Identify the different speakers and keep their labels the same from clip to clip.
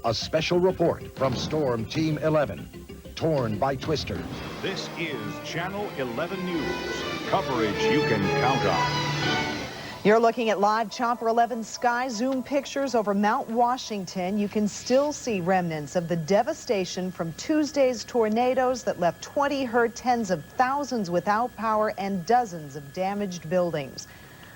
Speaker 1: A special report from Storm Team 11, torn by twisters.
Speaker 2: This is Channel 11 News, coverage you can count on.
Speaker 3: You're looking at live Chopper 11 sky zoom pictures over Mount Washington. You can still see remnants of the devastation from Tuesday's tornadoes that left 20 hurt, tens of thousands without power, and dozens of damaged buildings.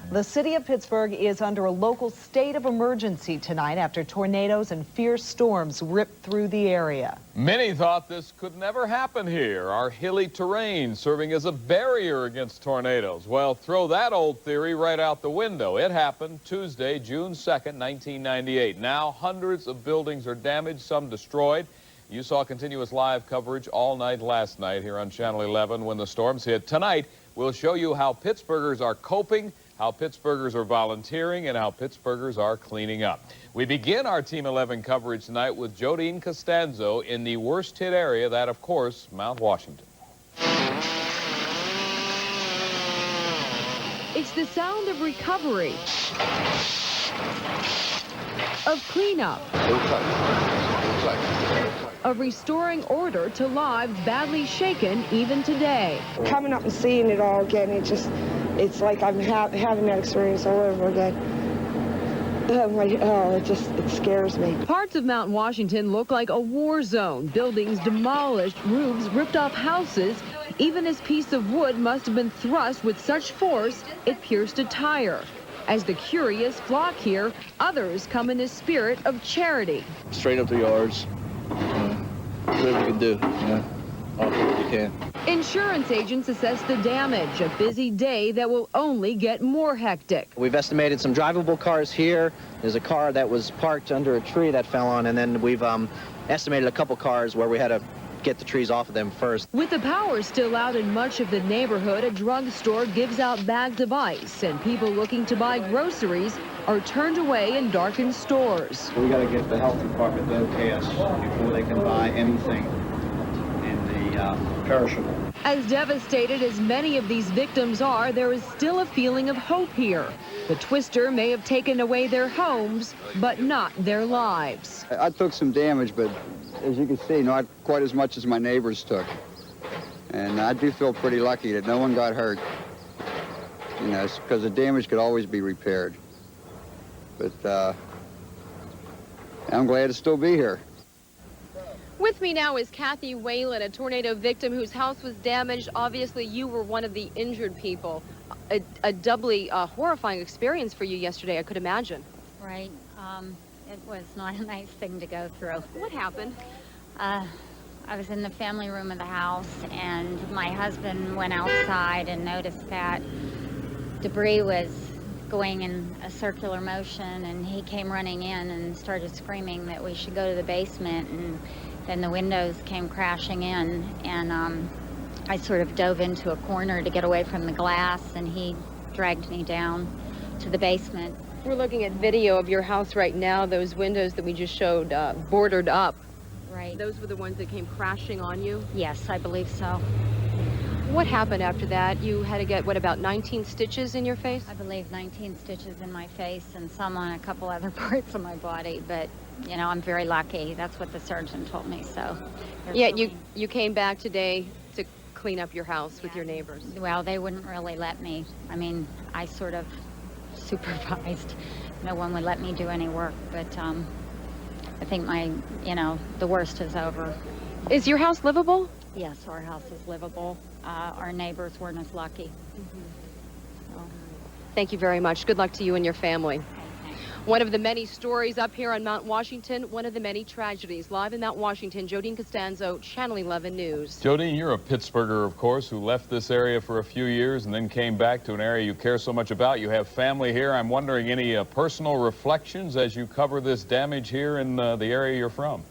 Speaker 3: The city of Pittsburgh is under a local state of emergency tonight after tornadoes and fierce storms ripped through the area.
Speaker 4: Many thought this could never happen here, our hilly terrain serving as a barrier against tornadoes. Well, throw that old theory right out the window. It happened Tuesday, June 2nd, 1998. Now hundreds of buildings are damaged, some destroyed. You saw continuous live coverage all night last night here on Channel 11 when the storms hit. Tonight, we'll show you how Pittsburghers are coping, how Pittsburghers are volunteering, and how Pittsburghers are cleaning up. We begin our Team 11 coverage tonight with Jodine Costanzo in the worst hit area, that, of course, Mount Washington.
Speaker 5: It's the sound of recovery, of cleanup, of restoring order to lives badly shaken even today.
Speaker 6: Coming up and seeing it all again, it's like I'm having that experience all over again. It scares me.
Speaker 5: Parts of Mount Washington look like a war zone. Buildings demolished, roofs ripped off houses. Even this piece of wood must have been thrust with such force it pierced a tire. As the curious flock here, others come in the spirit of charity.
Speaker 7: Straight up the yards. Whatever you can do, all you can.
Speaker 5: Insurance agents assess the damage, a busy day that will only get more hectic.
Speaker 8: We've estimated some drivable cars here. There's a car that was parked under a tree that fell on, and then we've estimated a couple cars where we had to get the trees off of them first.
Speaker 5: With the power still out in much of the neighborhood, a drugstore gives out bags of ice, and people looking to buy groceries are turned away in darkened stores.
Speaker 9: We got to get the health department to okay us before they can buy anything in the perishable.
Speaker 5: As devastated as many of these victims are, there is still a feeling of hope here. The twister may have taken away their homes, but not their lives.
Speaker 10: I took some damage, but as you can see, not quite as much as my neighbors took. And I do feel pretty lucky that no one got hurt, because the damage could always be repaired. But I'm glad to still be here.
Speaker 11: With me now is Kathy Whalen, a tornado victim whose house was damaged. Obviously, you were one of the injured people. A doubly horrifying experience for you yesterday, I could imagine.
Speaker 12: Right. It was not a nice thing to go through.
Speaker 11: What happened?
Speaker 12: I was in the family room of the house, and my husband went outside and noticed that debris was going in a circular motion, and he came running in and started screaming that we should go to the basement, and then the windows came crashing in, and I sort of dove into a corner to get away from the glass, and he dragged me down to the basement.
Speaker 11: We're looking at video of your house right now. Those windows that we just showed bordered up.
Speaker 12: Right.
Speaker 11: Those were the ones that came crashing on you?
Speaker 12: Yes, I believe so.
Speaker 11: What happened after that? You had to get, what, about 19 stitches in your face?
Speaker 12: I believe 19 stitches in my face and some on a couple other parts of my body, but, I'm very lucky. That's what the surgeon told me, so.
Speaker 11: Yeah, you came back today to clean up your house with your neighbors.
Speaker 12: Well, they wouldn't really let me. I mean, I sort of supervised. No one would let me do any work, but I think the worst is over.
Speaker 11: Is your house livable?
Speaker 12: Yes, our house is livable. Our neighbors weren't as lucky.
Speaker 11: Mm-hmm. So. Thank you very much. Good luck to you and your family. One of the many stories up here on Mount Washington, one of the many tragedies. Live in Mount Washington, Jodine Costanzo, Channel 11 News.
Speaker 4: Jodine, you're a Pittsburgher, of course, who left this area for a few years and then came back to an area you care so much about. You have family here. I'm wondering, any personal reflections as you cover this damage here in the area you're from?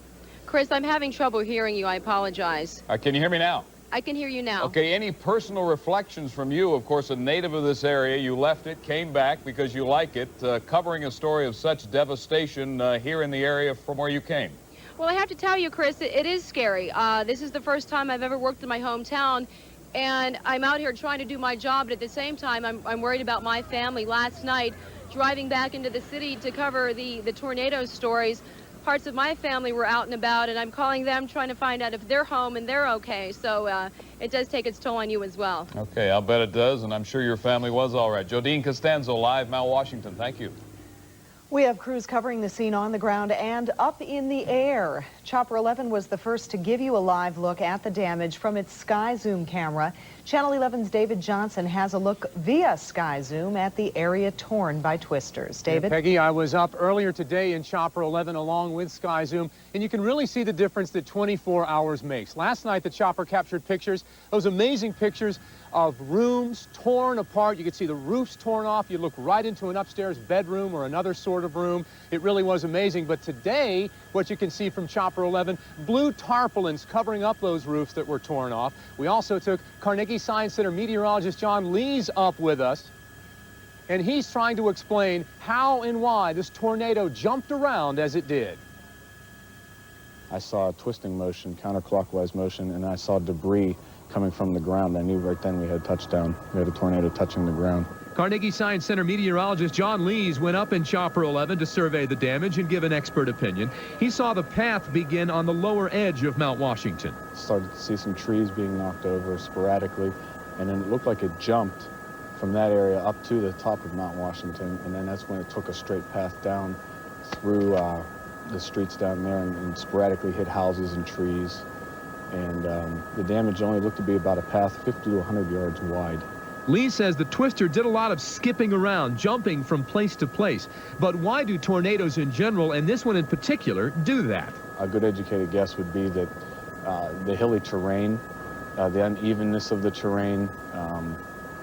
Speaker 11: Chris, I'm having trouble hearing you. I apologize.
Speaker 4: Can you hear me now?
Speaker 11: I can hear you now.
Speaker 4: Okay, any personal reflections from you? Of course, a native of this area, you left it, came back because you like it, covering a story of such devastation here in the area from where you came.
Speaker 11: Well, I have to tell you, Chris, it is scary. This is the first time I've ever worked in my hometown, and I'm out here trying to do my job, but at the same time, I'm worried about my family. Last night, driving back into the city to cover the tornado stories, parts of my family were out and about, and I'm calling them, trying to find out if they're home and they're okay. So it does take its toll on you as well.
Speaker 4: Okay, I'll bet it does, and I'm sure your family was all right. Jodine Costanzo, live, Mount Washington. Thank you.
Speaker 3: We have crews covering the scene on the ground and up in the air. Chopper 11 was the first to give you a live look at the damage from its Sky Zoom camera. Channel 11's David Johnson has a look via Sky Zoom at the area torn by twisters. David?
Speaker 13: Yeah, Peggy, I was up earlier today in Chopper 11 along with Sky Zoom, and you can really see the difference that 24 hours makes. Last night, the chopper captured pictures, those amazing pictures of rooms torn apart. You could see the roofs torn off. You look right into an upstairs bedroom or another sort of room. It really was amazing. But today, what you can see from Chopper 11, blue tarpaulins covering up those roofs that were torn off. We also took Carnegie Science Center meteorologist John Lees up with us, and he's trying to explain how and why this tornado jumped around as it did.
Speaker 14: I saw a twisting motion, counterclockwise motion, and I saw debris coming from the ground. I knew right then we had touchdown. We had a tornado touching the ground.
Speaker 15: Carnegie Science Center meteorologist John Lees went up in Chopper 11 to survey the damage and give an expert opinion. He saw the path begin on the lower edge of Mount Washington.
Speaker 14: Started to see some trees being knocked over sporadically, and then it looked like it jumped from that area up to the top of Mount Washington, and then that's when it took a straight path down through the streets down there and sporadically hit houses and trees. And the damage only looked to be about a path 50 to 100 yards wide.
Speaker 15: Lee says the twister did a lot of skipping around, jumping from place to place. But why do tornadoes in general, and this one in particular, do that?
Speaker 14: A good educated guess would be that the hilly terrain, the unevenness of the terrain,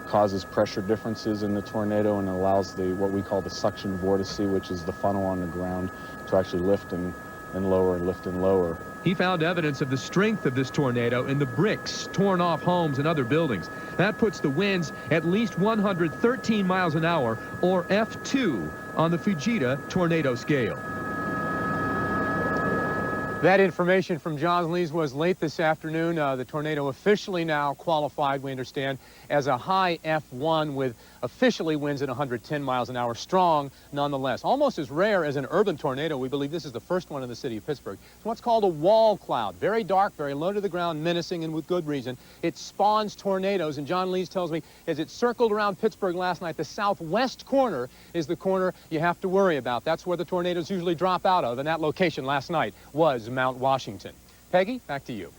Speaker 14: causes pressure differences in the tornado and allows what we call the suction vortice, which is the funnel on the ground, to actually lift and lower and lift and lower.
Speaker 15: He found evidence of the strength of this tornado in the bricks torn off homes and other buildings. That puts the winds at least 113 miles an hour, or F2, on the Fujita tornado scale.
Speaker 13: That information from John Lees was late this afternoon. The tornado officially now qualified, we understand, as a high F1 with officially winds at 110 miles an hour, strong nonetheless. Almost as rare as an urban tornado. We believe this is the first one in the city of Pittsburgh. It's what's called a wall cloud. Very dark, very low to the ground, menacing, and with good reason. It spawns tornadoes, and John Lees tells me as it circled around Pittsburgh last night, the southwest corner is the corner you have to worry about. That's where the tornadoes usually drop out of, and that location last night was Mount Washington. Peggy, back to you.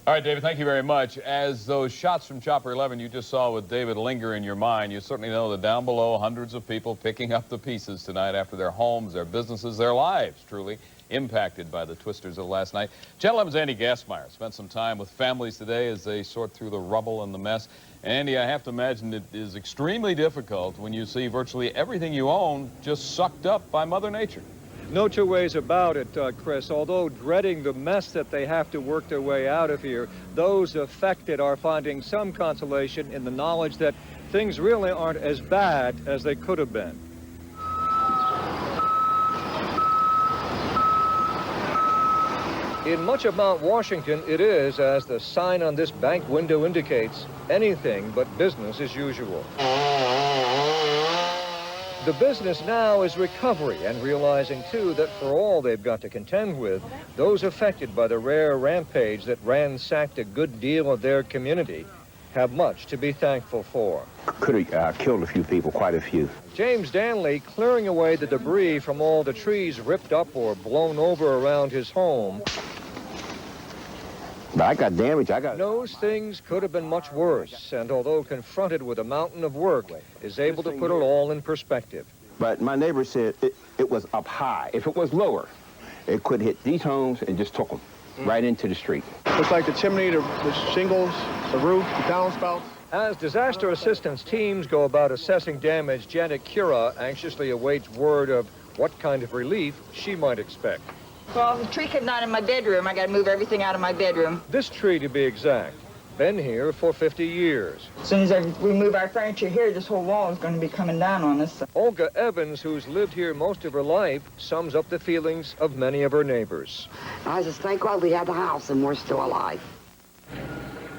Speaker 4: All right, David, thank you very much. As those shots from Chopper 11 you just saw with David linger in your mind, you certainly know that down below, hundreds of people picking up the pieces tonight after their homes, their businesses, their lives truly impacted by the twisters of last night. Channel 11's Andy Gassmeyer spent some time with families today as they sort through the rubble and the mess. Andy, I have to imagine it is extremely difficult when you see virtually everything you own just sucked up by Mother Nature.
Speaker 16: No two ways about it, Chris. Although dreading the mess that they have to work their way out of here, those affected are finding some consolation in the knowledge that things really aren't as bad as they could have been. In much of Mount Washington, it is, as the sign on this bank window indicates, anything but business as usual. The business now is recovery and realizing, too, that for all they've got to contend with, those affected by the rare rampage that ransacked a good deal of their community have much to be thankful for.
Speaker 17: Could have killed a few people, quite a few.
Speaker 16: James Danley clearing away the debris from all the trees ripped up or blown over around his home.
Speaker 17: But I got damaged.
Speaker 16: Knows things could have been much worse, and although confronted with a mountain of work, is able to put it all in perspective.
Speaker 17: But my neighbor said it was up high. If it was lower, it could hit these homes and just took them right into the street.
Speaker 18: Looks like the chimney, the shingles, the roof, the downspouts.
Speaker 16: As disaster assistance teams go about assessing damage, Janet Cura anxiously awaits word of what kind of relief she might expect.
Speaker 19: Well, the tree came down in my bedroom. I got to move everything out of my bedroom.
Speaker 16: This tree, to be exact, been here for 50 years.
Speaker 19: As soon as we move our furniture here, this whole wall is going to be coming down on us.
Speaker 16: Olga Evans, who's lived here most of her life, sums up the feelings of many of her neighbors.
Speaker 20: I just thank God we have the house and we're still alive.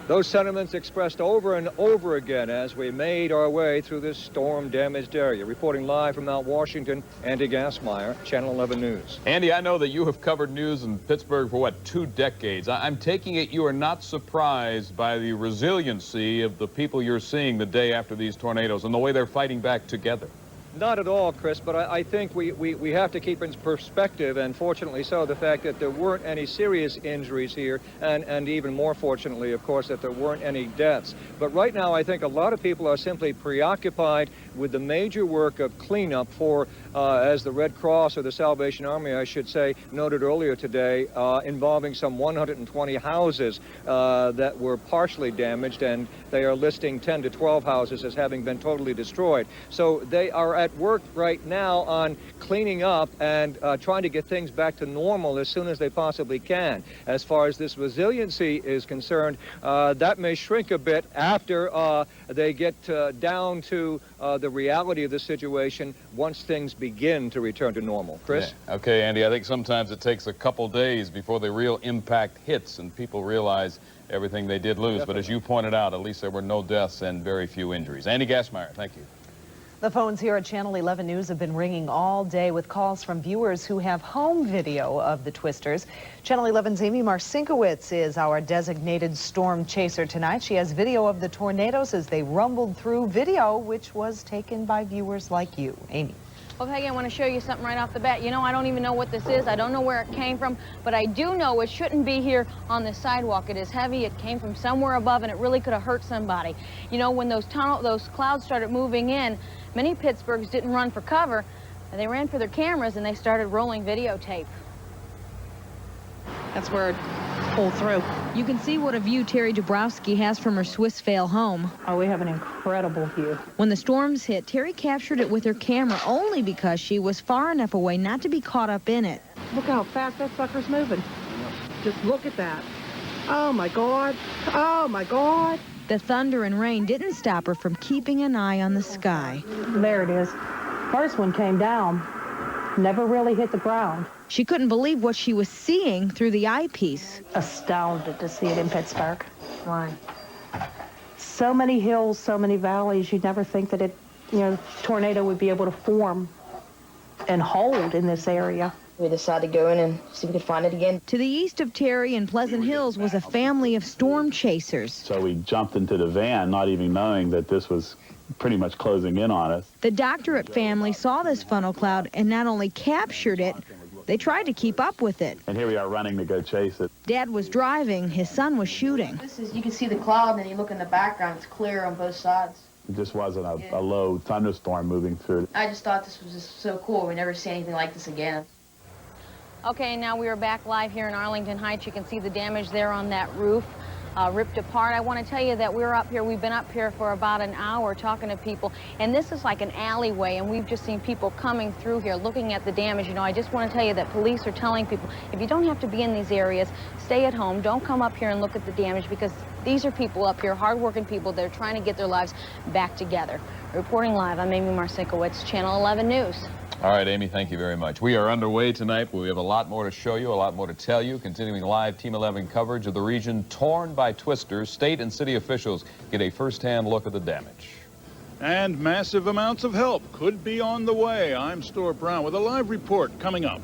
Speaker 16: Those sentiments expressed over and over again as we made our way through this storm-damaged area. Reporting live from Mount Washington, Andy Gassmeyer, Channel 11 News.
Speaker 4: Andy, I know that you have covered news in Pittsburgh for, what, 2 decades. I'm taking it you are not surprised by the resiliency of the people you're seeing the day after these tornadoes and the way they're fighting back together.
Speaker 16: Not at all, Chris, but I think we have to keep in perspective, and fortunately so, the fact that there weren't any serious injuries here, and even more fortunately, of course, that there weren't any deaths. But right now, I think a lot of people are simply preoccupied with the major work of cleanup for, as the Red Cross or the Salvation Army, I should say, noted earlier today, involving some 120 houses that were partially damaged, and they are listing 10 to 12 houses as having been totally destroyed. So they are at work right now on cleaning up and trying to get things back to normal as soon as they possibly can. As far as this resiliency is concerned, that may shrink a bit after they get down to the reality of the situation once things begin to return to normal. Chris?
Speaker 4: Yeah. Okay, Andy, I think sometimes it takes a couple days before the real impact hits and people realize everything they did lose. Definitely. But as you pointed out, at least there were no deaths and very few injuries. Andy Gassmeyer, thank you.
Speaker 3: The phones here at Channel 11 News have been ringing all day with calls from viewers who have home video of the twisters. Channel 11's Amy Marcinkowitz is our designated storm chaser tonight. She has video of the tornadoes as they rumbled through, video which was taken by viewers like you. Amy.
Speaker 20: Well, Peggy, I want to show you something right off the bat. You know, I don't even know what this is. I don't know where it came from, but I do know it shouldn't be here on the sidewalk. It is heavy. It came from somewhere above, and it really could have hurt somebody. You know, when those clouds started moving in, many Pittsburghs didn't run for cover. They ran for their cameras, and they started rolling videotape.
Speaker 5: That's where it pulled through. You can see what a view Terry Dabrowski has from her Swissvale home.
Speaker 19: Oh, we have an incredible view.
Speaker 5: When the storms hit, Terry captured it with her camera only because she was far enough away not to be caught up in it.
Speaker 19: Look how fast that sucker's moving. Just look at that. Oh, my God. Oh, my God.
Speaker 5: The thunder and rain didn't stop her from keeping an eye on the sky.
Speaker 19: There it is. First one came down. Never really hit the ground.
Speaker 5: She couldn't believe what she was seeing through the eyepiece.
Speaker 19: Astounded to see it in Pittsburgh. Why? So many hills, so many valleys. You'd never think that tornado would be able to form and hold in this area.
Speaker 21: We decided to go in and see if we could find it again.
Speaker 5: To the east of Terry in Pleasant Hills was a family of storm chasers.
Speaker 14: So we jumped into the van, not even knowing that this was pretty much closing in on us.
Speaker 5: The Doctorate family saw this funnel cloud and not only captured it, they tried to keep up with it.
Speaker 14: And here we are running to go chase it.
Speaker 5: Dad was driving, his son was shooting.
Speaker 21: You can see the cloud, and you look in the background, it's clear on both sides.
Speaker 14: It just wasn't a low thunderstorm moving through.
Speaker 21: I just thought this was just so cool. We never see anything like this again.
Speaker 20: Okay, now we are back live here in Arlington Heights. You can see the damage there on that roof. Ripped apart. I want to tell you that we're up here. We've been up here for about an hour talking to people, and this is like an alleyway, and we've just seen people coming through here looking at the damage. You know, I just want to tell you that police are telling people, if you don't have to be in these areas, stay at home. Don't come up here and look at the damage, because these are people up here, hardworking people that are trying to get their lives back together. Reporting live, I'm Amy Marcinkowitz, Channel 11 News.
Speaker 4: All right, Amy, thank you very much. We are underway tonight. We have a lot more to show you, a lot more to tell you. Continuing live Team 11 coverage of the region torn by twisters. State and city officials get a first-hand look at the damage.
Speaker 2: And massive amounts of help could be on the way. I'm Stuart Brown with a live report coming up.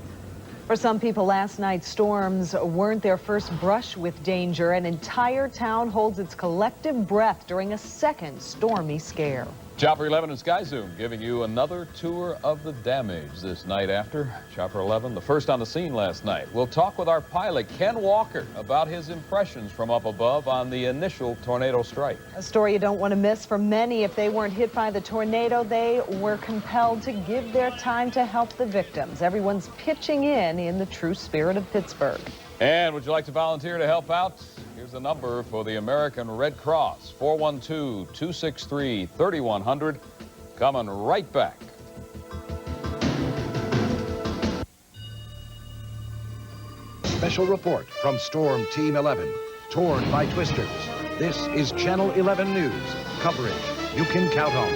Speaker 3: For some people, last night's storms weren't their first brush with danger. An entire town holds its collective breath during a second stormy scare.
Speaker 4: Chopper 11 and Sky Zoom giving you another tour of the damage this night after. Chopper 11, the first on the scene last night. We'll talk with our pilot, Ken Walker, about his impressions from up above on the initial tornado strike.
Speaker 3: A story you don't want to miss. For many, if they weren't hit by the tornado, they were compelled to give their time to help the victims. Everyone's pitching in the true spirit of Pittsburgh.
Speaker 4: And would you like to volunteer to help out? Here's the number for the American Red Cross, 412-263-3100. Coming right back.
Speaker 1: Special report from Storm Team 11, torn by twisters. This is Channel 11 News, coverage you can count on.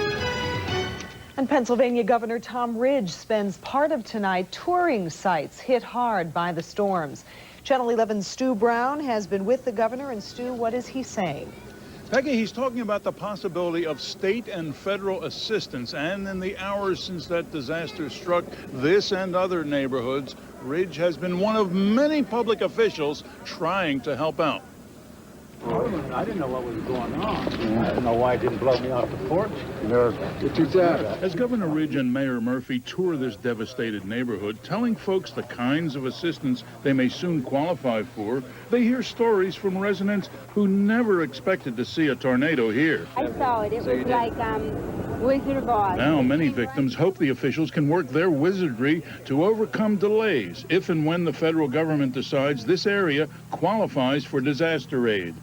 Speaker 3: And Pennsylvania Governor Tom Ridge spends part of tonight touring sites hit hard by the storms. Channel 11's Stu Brown has been with the governor. And Stu, what is he saying?
Speaker 6: Peggy, he's talking about the possibility of state and federal assistance. And in the hours since that disaster struck this and other neighborhoods, Ridge has been one of many public officials trying to help out.
Speaker 22: I didn't know what was going on. I don't know why it didn't blow me off the porch.
Speaker 6: As Governor Ridge and Mayor Murphy tour this devastated neighborhood, telling folks the kinds of assistance they may soon qualify for, they hear stories from residents who never expected to see a tornado here.
Speaker 23: I saw it. It was like Wizard of Oz.
Speaker 6: Now many victims hope the officials can work their wizardry to overcome delays if and when the federal government decides this area qualifies for disaster aid.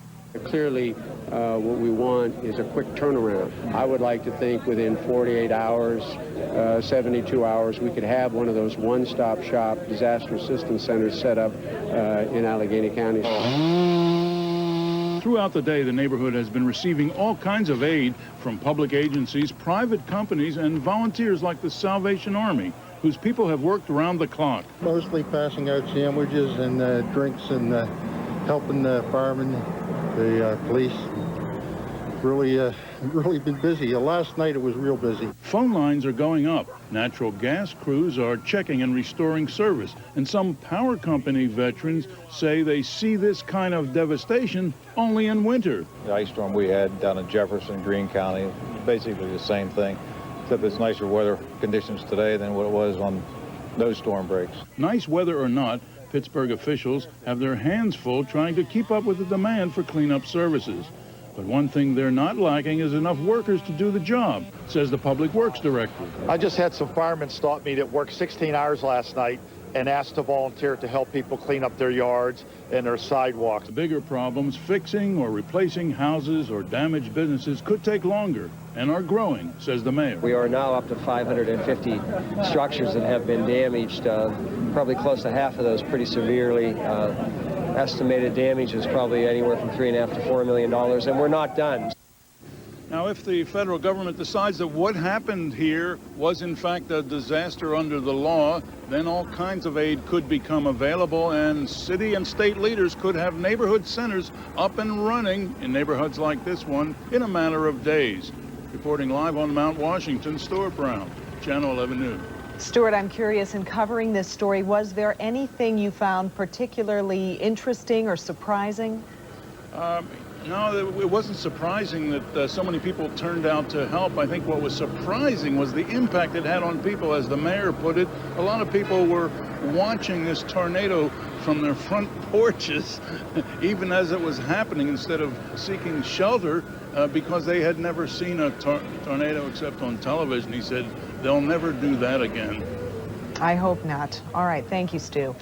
Speaker 24: Clearly, what we want is a quick turnaround. I would like to think within 48 hours, 72 hours, we could have one of those one-stop shop disaster assistance centers set up in Allegheny County.
Speaker 6: Throughout the day, the neighborhood has been receiving all kinds of aid from public agencies, private companies, and volunteers like the Salvation Army, whose people have worked around the clock.
Speaker 18: Mostly passing out sandwiches and drinks and helping the firemen, the police. Really been busy. Last night it was real busy.
Speaker 6: Phone lines are going up. Natural gas crews are checking and restoring service. And some power company veterans say they see this kind of devastation only in winter.
Speaker 25: The ice storm we had down in Jefferson, Greene County, basically the same thing, except it's nicer weather conditions today than what it was on those storm breaks.
Speaker 6: Nice weather or not, Pittsburgh officials have their hands full trying to keep up with the demand for cleanup services. But one thing they're not lacking is enough workers to do the job, says the Public Works Director.
Speaker 26: I just had some firemen stop me that worked 16 hours last night and asked to volunteer to help people clean up their yards and their sidewalks.
Speaker 6: The bigger problems, fixing or replacing houses or damaged businesses, could take longer and are growing, says the mayor.
Speaker 27: We are now up to 550 structures that have been damaged, probably close to half of those pretty severely. Estimated damage is probably anywhere from $3.5 to $4 million, and we're not done.
Speaker 6: Now, if the federal government decides that what happened here was in fact a disaster under the law, then all kinds of aid could become available, and city and state leaders could have neighborhood centers up and running in neighborhoods like this one in a matter of days. Reporting live on Mount Washington, Stuart Brown, Channel 11 News.
Speaker 3: Stuart, I'm curious, in covering this story, was there anything you found particularly interesting or surprising?
Speaker 6: No, it wasn't surprising that so many people turned out to help. I think what was surprising was the impact it had on people. As the mayor put it, a lot of people were watching this tornado from their front porches, even as it was happening, instead of seeking shelter, because they had never seen a tornado except on television. He said they'll never do that again.
Speaker 3: I hope not. All right, thank you, Stu.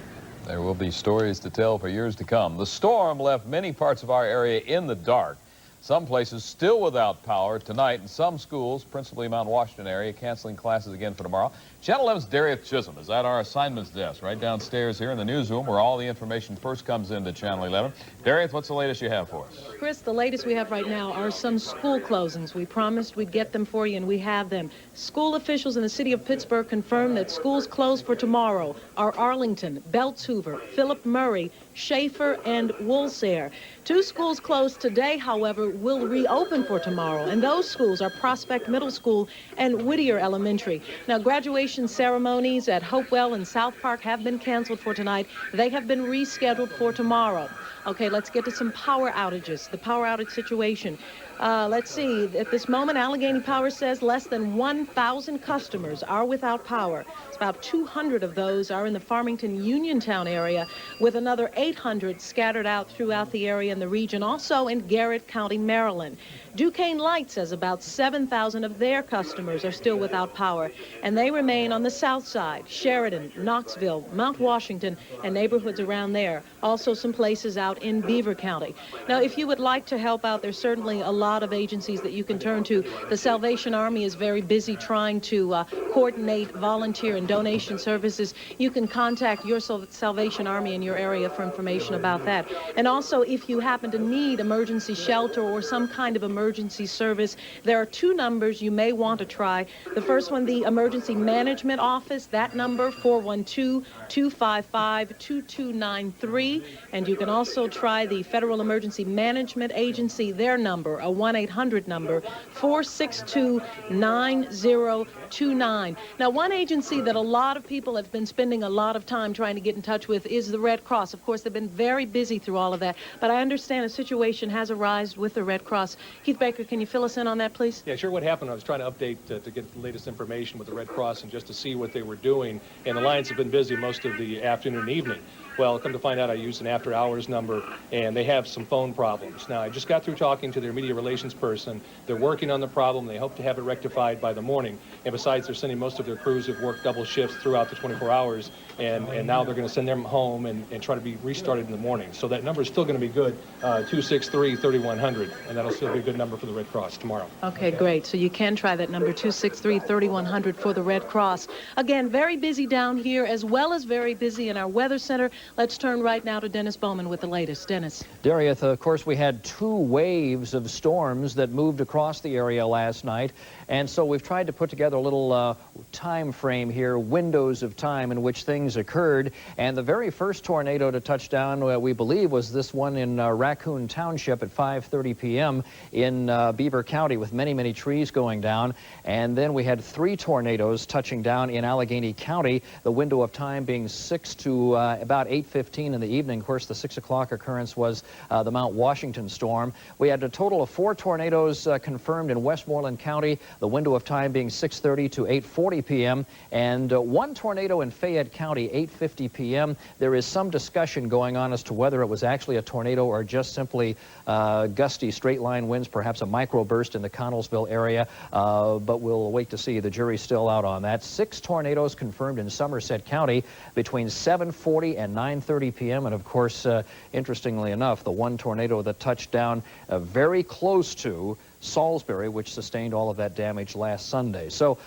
Speaker 4: There will be stories to tell for years to come. The storm left many parts of our area in the dark. Some places still without power tonight, and some schools, principally Mount Washington area, canceling classes again for tomorrow. Channel 11's Darius Chisholm is at our assignments desk right downstairs here in the newsroom, where all the information first comes into Channel 11. Darius, what's the latest you have for us?
Speaker 28: Chris, the latest we have right now are some school closings. We promised we'd get them for you, and we have them. School officials in the city of Pittsburgh confirmed that schools closed for tomorrow are Arlington, Belts Hoover, Philip Murray, Schaefer, and Woolsair. 2 schools closed today, however, will reopen for tomorrow, and those schools are Prospect Middle School and Whittier Elementary. Now, graduation ceremonies at Hopewell and South Park have been canceled for tonight. They have been rescheduled for tomorrow. Okay, let's get to some power outages, the power outage situation. Let's see, at this moment, Allegheny Power says less than 1,000 customers are without power. It's about 200 of those are in the Farmington Uniontown area, with another 800 scattered out throughout the area in the region, also in Garrett County, Maryland. Duquesne Light says about 7,000 of their customers are still without power, and they remain on the south side, Sheridan, Knoxville, Mount Washington, and neighborhoods around there. Also some places out in Beaver County. Now, if you would like to help out, there's certainly a lot of agencies that you can turn to. The Salvation Army is very busy trying to coordinate volunteer and donation services. You can contact your Salvation Army in your area for information about that. And also, if you happen to need emergency shelter or some kind of emergency emergency service. There are two numbers you may want to try. The first one, the Emergency Management Office, that number, 412-255-2293. And you can also try the Federal Emergency Management Agency, their number, a 1-800 number, 462-9029. Now, one agency that a lot of people have been spending a lot of time trying to get in touch with is the Red Cross. Of course, they've been very busy through all of that, but I understand a situation has arisen with the Red Cross. Keith Baker, can you fill us in on that, please?
Speaker 7: Yeah, sure. What happened, I was trying to update to get the latest information with the Red Cross and just to see what they were doing, and the lines have been busy most of the afternoon and evening. Well, come to find out, I used an after-hours number, and they have some phone problems. Now, I just got through talking to their media relations person. They're working on the problem. They hope to have it rectified by the morning. And besides, they're sending most of their crews who've worked double shifts throughout the 24 hours, and now they're going to send them home and try to be restarted in the morning. So that number is still going to be good, 263-3100, and that'll still be a good number for the Red Cross tomorrow.
Speaker 28: Okay, great. So you can try that number, 263-3100 for the Red Cross. Again, very busy down here, as well as very busy in our weather center. Let's turn right now to Dennis Bowman with the latest. Dennis.
Speaker 8: Darius, of course, we had 2 waves of storms that moved across the area last night, and so we've tried to put together a little time frame here, windows of time in which things occurred. And the very first tornado to touch down, we believe, was this one in Raccoon Township at 5:30 p.m. in Beaver County, with many, many trees going down. And then we had 3 tornadoes touching down in Allegheny County, the window of time being 6 to about 8:15 in the evening. Of course, the 6 o'clock occurrence was the Mount Washington storm. We had a total of 4 tornadoes confirmed in Westmoreland County, the window of time being 6:30 to 8:40 p.m. and 1 tornado in Fayette County, 8:50 p.m. There is some discussion going on as to whether it was actually a tornado or just simply gusty straight-line winds, perhaps a microburst in the Connellsville area, but we'll wait to see. The jury's still out on that. 6 tornadoes confirmed in Somerset County between 7:40 and 9:30 p.m. And of course, interestingly enough, the 1 tornado that touched down very close to Salisbury, which sustained all of that damage last Sunday. So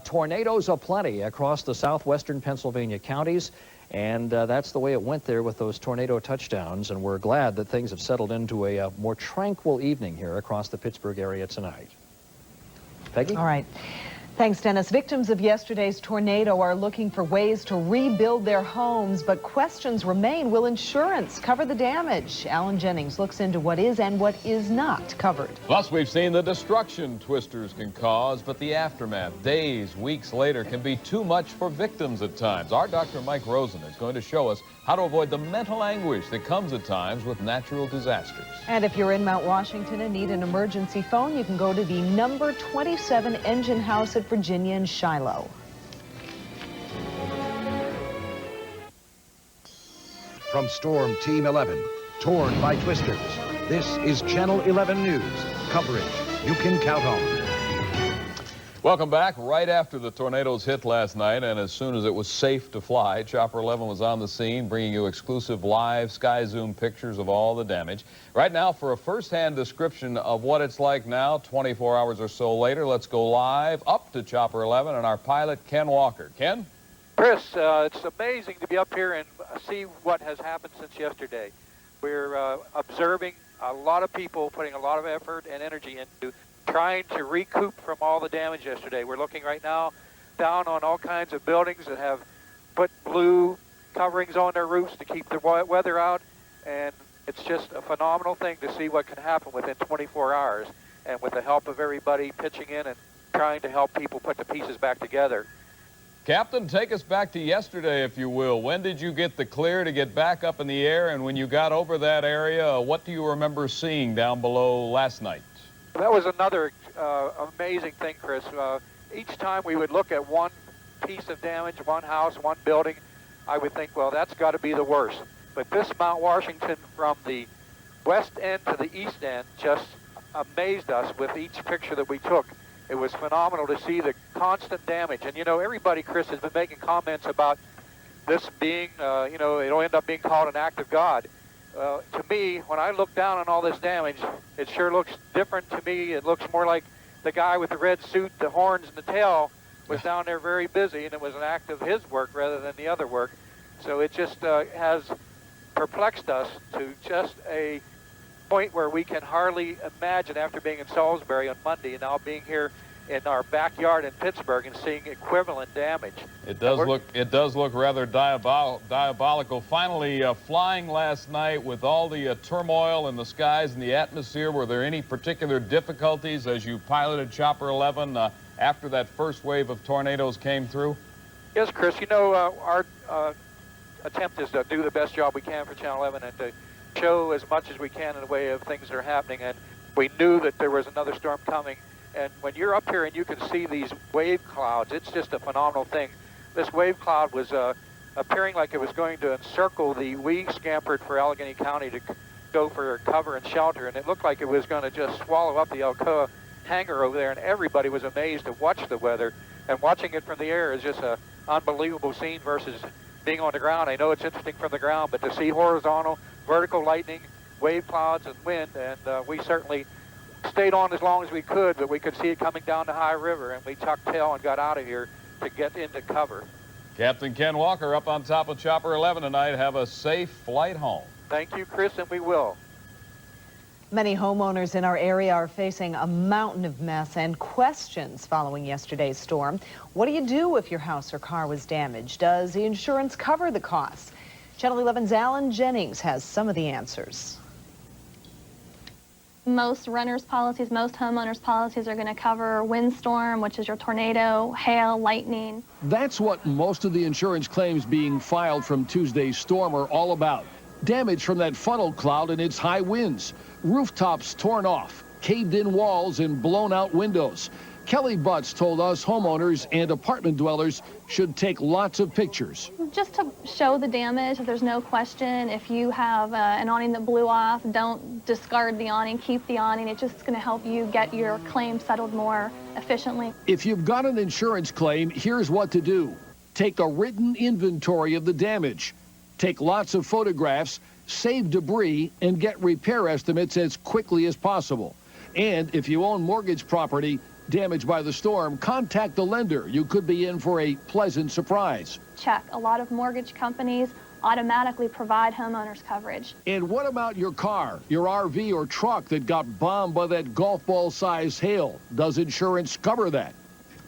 Speaker 8: tornadoes aplenty across the southwestern Pennsylvania counties, and that's the way it went there with those tornado touchdowns, and we're glad that things have settled into a more tranquil evening here across the Pittsburgh area tonight. Peggy?
Speaker 3: All right. Thanks, Dennis. Victims of yesterday's tornado are looking for ways to rebuild their homes, but questions remain. Will insurance cover the damage? Alan Jennings looks into what is and what is not covered.
Speaker 4: Plus, we've seen the destruction twisters can cause, but the aftermath, days, weeks later, can be too much for victims at times. Our Dr. Mike Rosen is going to show us how to avoid the mental anguish that comes at times with natural disasters.
Speaker 3: And if you're in Mount Washington and need an emergency phone, you can go to the number 27 Engine House at Virginia and Shiloh.
Speaker 1: From Storm Team 11, torn by twisters, this is Channel 11 News, coverage you can count on.
Speaker 4: Welcome back. Right after the tornadoes hit last night, and as soon as it was safe to fly, Chopper 11 was on the scene, bringing you exclusive live sky zoom pictures of all the damage. Right now, for a first-hand description of what it's like now, 24 hours or so later, let's go live up to Chopper 11 and our pilot, Ken Walker. Ken?
Speaker 9: Chris, it's amazing to be up here and see what has happened since yesterday. We're observing a lot of people putting a lot of effort and energy into trying to recoup from all the damage yesterday. We're looking right now down on all kinds of buildings that have put blue coverings on their roofs to keep the weather out, and it's just a phenomenal thing to see what can happen within 24 hours, and with the help of everybody pitching in and trying to help people put the pieces back together.
Speaker 4: Captain, take us back to yesterday, if you will. When did you get the clear to get back up in the air, and when you got over that area, what do you remember seeing down below last night?
Speaker 9: That was another amazing thing, Chris. Each time we would look at one piece of damage, one house, one building, I would think, well, that's got to be the worst. But this Mount Washington, from the west end to the east end, just amazed us with each picture that we took. It was phenomenal to see the constant damage. And, you know, everybody, Chris, has been making comments about this being, you know, it'll end up being called an act of God. To me, when I look down on all this damage, it sure looks different to me. It looks more like the guy with the red suit, the horns, and the tail was down there very busy, and it was an act of his work rather than the other work. So it just has perplexed us to just a point where we can hardly imagine, after being in Salisbury on Monday and now being here in our backyard in Pittsburgh and seeing equivalent damage.
Speaker 4: It does look rather diabolical. Finally, flying last night with all the turmoil in the skies and the atmosphere, were there any particular difficulties as you piloted Chopper 11 after that first wave of tornadoes came through?
Speaker 9: Yes, Chris, you know, our attempt is to do the best job we can for Channel 11 and to show as much as we can in the way of things that are happening. And we knew that there was another storm coming. And when you're up here and you can see these wave clouds, it's just a phenomenal thing. This wave cloud was appearing like it was going to encircle we scampered for Allegheny County to go for cover and shelter, and it looked like it was going to just swallow up the Alcoa hangar over there, and everybody was amazed to watch the weather. And watching it from the air is just an unbelievable scene versus being on the ground. I know it's interesting from the ground, but to see horizontal, vertical lightning, wave clouds, and wind, and we certainly stayed on as long as we could, but we could see it coming down the high river, and we tucked tail and got out of here to get into cover.
Speaker 4: Captain Ken Walker up on top of Chopper 11 tonight. Have a safe flight home.
Speaker 9: Thank you, Chris, and we will.
Speaker 3: Many homeowners in our area are facing a mountain of mess and questions following yesterday's storm. What do you do if your house or car was damaged? Does the insurance cover the costs? Channel 11's Alan Jennings has some of the answers.
Speaker 10: Most renters' policies, most homeowners' policies are going to cover windstorm, which is your tornado, hail, lightning.
Speaker 11: That's what most of the insurance claims being filed from Tuesday's storm are all about. Damage from that funnel cloud and its high winds. Rooftops torn off, caved-in walls and blown-out windows. Kelly Butts told us homeowners and apartment dwellers should take lots of pictures.
Speaker 10: Just to show the damage, there's no question. If you have an awning that blew off, don't discard the awning, keep the awning. It's just going to help you get your claim settled more efficiently.
Speaker 11: If you've got an insurance claim, here's what to do. Take a written inventory of the damage. Take lots of photographs, save debris, and get repair estimates as quickly as possible. And if you own mortgage property damaged by the storm, contact the lender. You could be in for a pleasant surprise.
Speaker 10: Check. A lot of mortgage companies automatically provide homeowners coverage.
Speaker 11: And what about your car, your RV or truck that got bombed by that golf ball size hail? Does insurance cover that?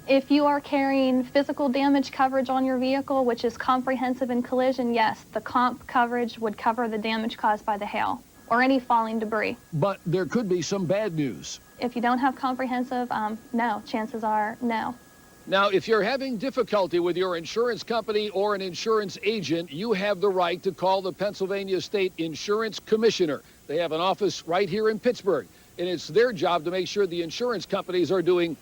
Speaker 10: If you are carrying physical damage coverage on your vehicle, which is comprehensive in collision, yes, the comp coverage would cover the damage caused by the hail or any falling debris.
Speaker 11: But there could be some bad news.
Speaker 10: If you don't have comprehensive, no, chances are no.
Speaker 11: Now, if you're having difficulty with your insurance company or an insurance agent, you have the right to call the Pennsylvania State Insurance Commissioner. They have an office right here in Pittsburgh, and it's their job to make sure the insurance companies are doing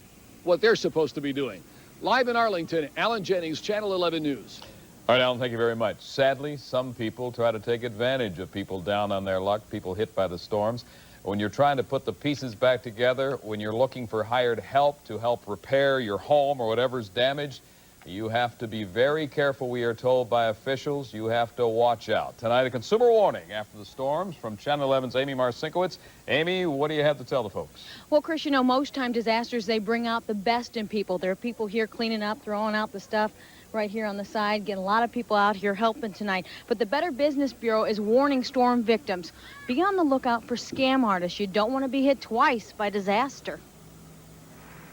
Speaker 11: what they're supposed to be doing. Live in Arlington, Alan Jennings, Channel 11 News.
Speaker 4: All right, Alan, thank you very much. Sadly, some people try to take advantage of people down on their luck, people hit by the storms. When you're trying to put the pieces back together, when you're looking for hired help to help repair your home or whatever's damaged, you have to be very careful, we are told by officials. You have to watch out. Tonight, a consumer warning after the storms from Channel 11's Amy Marcinkowitz. Amy, what do you have to tell the folks?
Speaker 20: Well, Chris, you know, most time disasters, they bring out the best in people. There are people here cleaning up, throwing out the stuff right here on the side, getting a lot of people out here helping tonight. But the Better Business Bureau is warning storm victims. Be on the lookout for scam artists. You don't want to be hit twice by disaster.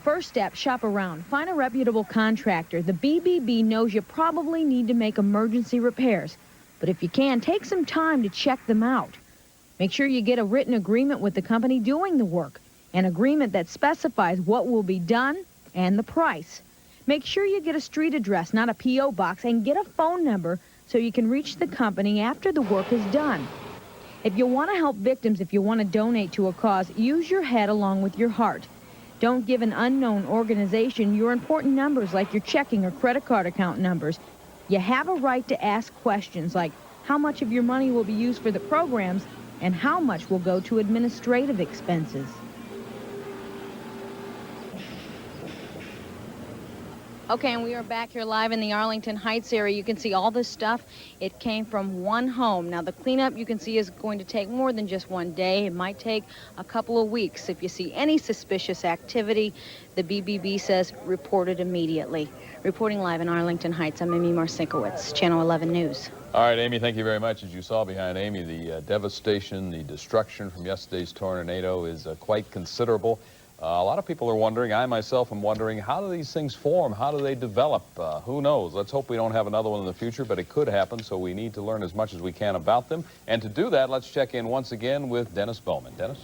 Speaker 20: First step, shop around. Find a reputable contractor. The BBB knows you probably need to make emergency repairs. But if you can, take some time to check them out. Make sure you get a written agreement with the company doing the work. An agreement that specifies what will be done and the price. Make sure you get a street address, not a P.O. box, and get a phone number so you can reach the company after the work is done. If you want to help victims, if you want to donate to a cause, use your head along with your heart. Don't give an unknown organization your important numbers like your checking or credit card account numbers. You have a right to ask questions like how much of your money will be used for the programs and how much will go to administrative expenses. Okay, and we are back here live in the Arlington Heights area. You can see all this stuff. It came from one home. Now, the cleanup, you can see, is going to take more than just one day. It might take a couple of weeks. If you see any suspicious activity, the BBB says report it immediately. Reporting live in Arlington Heights, I'm Amy Marcinkowitz, Channel 11 News.
Speaker 4: All right, Amy, thank you very much. As you saw behind Amy, the devastation, the destruction from yesterday's tornado is quite considerable. A lot of people are wondering, I myself am wondering, how do these things form? How do they develop? Who knows? Let's hope we don't have another one in the future, but it could happen, so we need to learn as much as we can about them. And to do that, let's check in once again with Dennis Bowman. Dennis?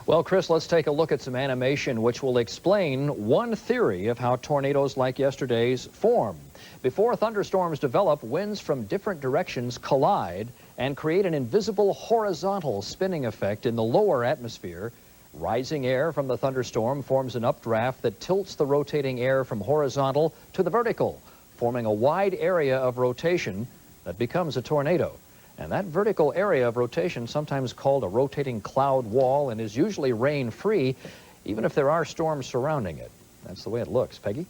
Speaker 8: Well, Chris, let's take a look at some animation which will explain one theory of how tornadoes like yesterday's form. Before thunderstorms develop, winds from different directions collide and create an invisible horizontal spinning effect in the lower atmosphere. Rising air from the thunderstorm forms an updraft that tilts the rotating air from horizontal to the vertical, forming a wide area of rotation that becomes a tornado. And that vertical area of rotation, sometimes called a rotating cloud wall, and is usually rain-free, even if there are storms surrounding it. That's the way it looks. Peggy?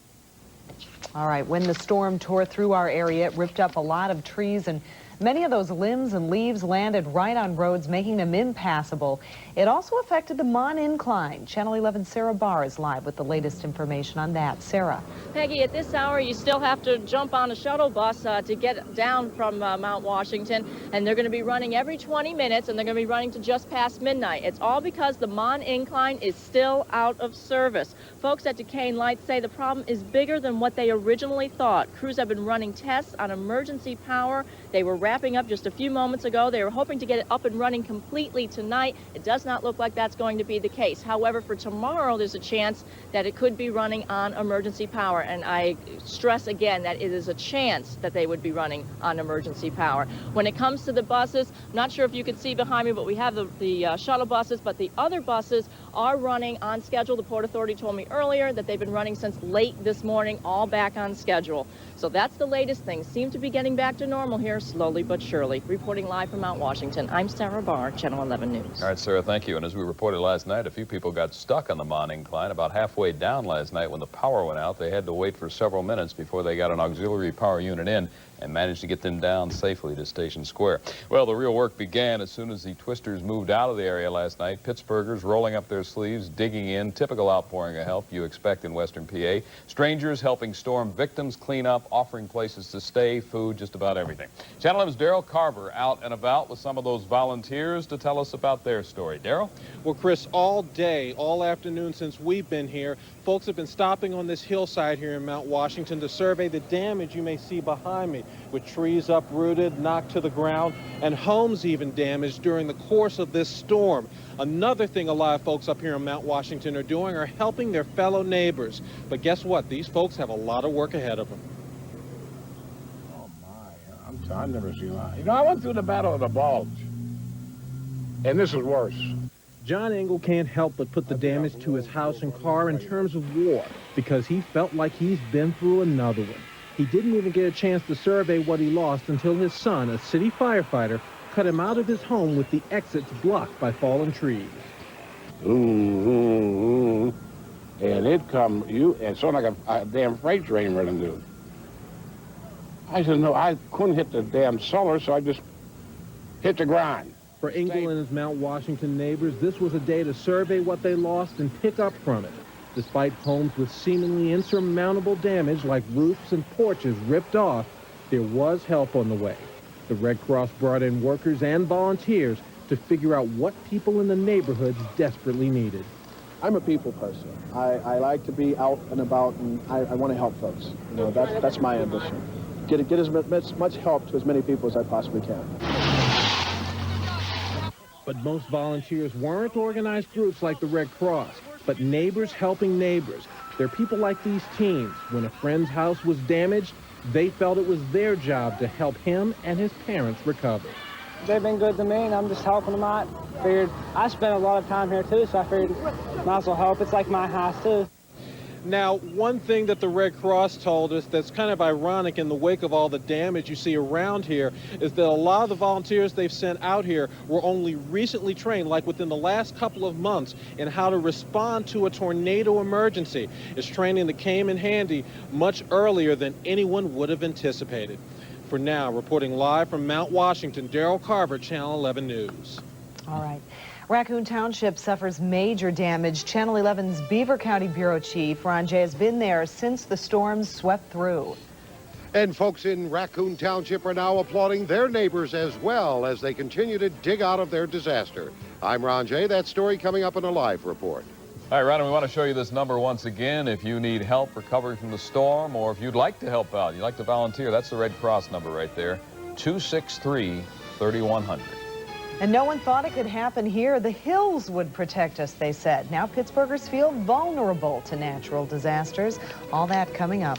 Speaker 3: All right, when the storm tore through our area, it ripped up a lot of trees, and many of those limbs and leaves landed right on roads, making them impassable. It also affected the Mon Incline. Channel 11's Sarah Barr is live with the latest information on that. Sarah.
Speaker 5: Peggy, at this hour, you still have to jump on a shuttle bus to get down from Mount Washington, and they're going to be running every 20 minutes, and they're going to be running to just past midnight. It's all because the Mon Incline is still out of service. Folks at Duquesne Lights say the problem is bigger than what they originally thought. Crews have been running tests on emergency power. They were wrapping up just a few moments ago. They were hoping to get it up and running completely tonight. It does not look like that's going to be the case. However, for tomorrow, there's a chance that it could be running on emergency power. And I stress again that it is a chance that they would be running on emergency power. When it comes to the buses, I'm not sure if you can see behind me, but we have the shuttle buses, but the other buses are running on schedule. The Port Authority told me earlier that they've been running since late this morning, all back on schedule. So that's the latest. Things seem to be getting back to normal here, slowly but surely. Reporting live from Mount Washington, I'm Sarah Barr, Channel 11 News.
Speaker 4: All right, Sarah, thank you. And as we reported last night, a few people got stuck on the Mon Incline about halfway down last night when the power went out. They had to wait for several minutes before they got an auxiliary power unit in and managed to get them down safely to Station Square. Well, the real work began as soon as the twisters moved out of the area last night. Pittsburghers rolling up their sleeves, digging in, typical outpouring of help you expect in Western PA. Strangers helping storm victims clean up, offering places to stay, food, just about everything. Channel 11's Daryl Carver out and about with some of those volunteers to tell us about their story. Daryl?
Speaker 12: Well, Chris, all day, all afternoon since we've been here, folks have been stopping on this hillside here in Mount Washington to survey the damage you may see behind me, with trees uprooted, knocked to the ground, and homes even damaged during the course of this storm. Another thing a lot of folks up here in Mount Washington are doing are helping their fellow neighbors. But guess what? These folks have a lot of work ahead of them.
Speaker 22: Oh, my. I've never seen that. You know, I went through the Battle of the Bulge, and this is worse.
Speaker 12: John Engel can't help but put the damage to his house and car in terms of war, because he felt like he's been through another one. He didn't even get a chance to survey what he lost until his son, a city firefighter, cut him out of his home with the exits blocked by fallen trees.
Speaker 22: And it come, it sounded like a damn freight train running through. I said, no, I couldn't hit the damn cellar, so I just hit the ground.
Speaker 12: For Engel and his Mount Washington neighbors, this was a day to survey what they lost and pick up from it. Despite homes with seemingly insurmountable damage like roofs and porches ripped off, there was help on the way. The Red Cross brought in workers and volunteers to figure out what people in the neighborhoods desperately needed.
Speaker 13: I'm a people person. I like to be out and about, and I want to help folks. You know, that's my ambition. Get as much help to as many people as I possibly can.
Speaker 12: But most volunteers weren't organized groups like the Red Cross, but neighbors helping neighbors. They're people like these teens. When a friend's house was damaged, they felt it was their job to help him and his parents recover.
Speaker 14: They've been good to me, and I'm just helping them out. Figured I spent a lot of time here too, so I figured might as well help. It's like my house too.
Speaker 12: Now, one thing that the Red Cross told us that's kind of ironic in the wake of all the damage you see around here is that a lot of the volunteers they've sent out here were only recently trained, like within the last couple of months, in how to respond to a tornado emergency. It's training that came in handy much earlier than anyone would have anticipated. For now, reporting live from Mount Washington, Daryl Carver, Channel 11 News.
Speaker 3: All right. Raccoon Township suffers major damage. Channel 11's Beaver County Bureau Chief Ron J has been there since the storms swept through.
Speaker 2: And folks in Raccoon Township are now applauding their neighbors as well as they continue to dig out of their disaster. I'm Ron J. That story coming up in a live report.
Speaker 4: All right, Ron, we want to show you this number once again. If you need help recovering from the storm, or if you'd like to help out, you'd like to volunteer, that's the Red Cross number right there, 263-3100.
Speaker 3: And no one thought it could happen here. The hills would protect us, they said. Now Pittsburghers feel vulnerable to natural disasters. All that coming up.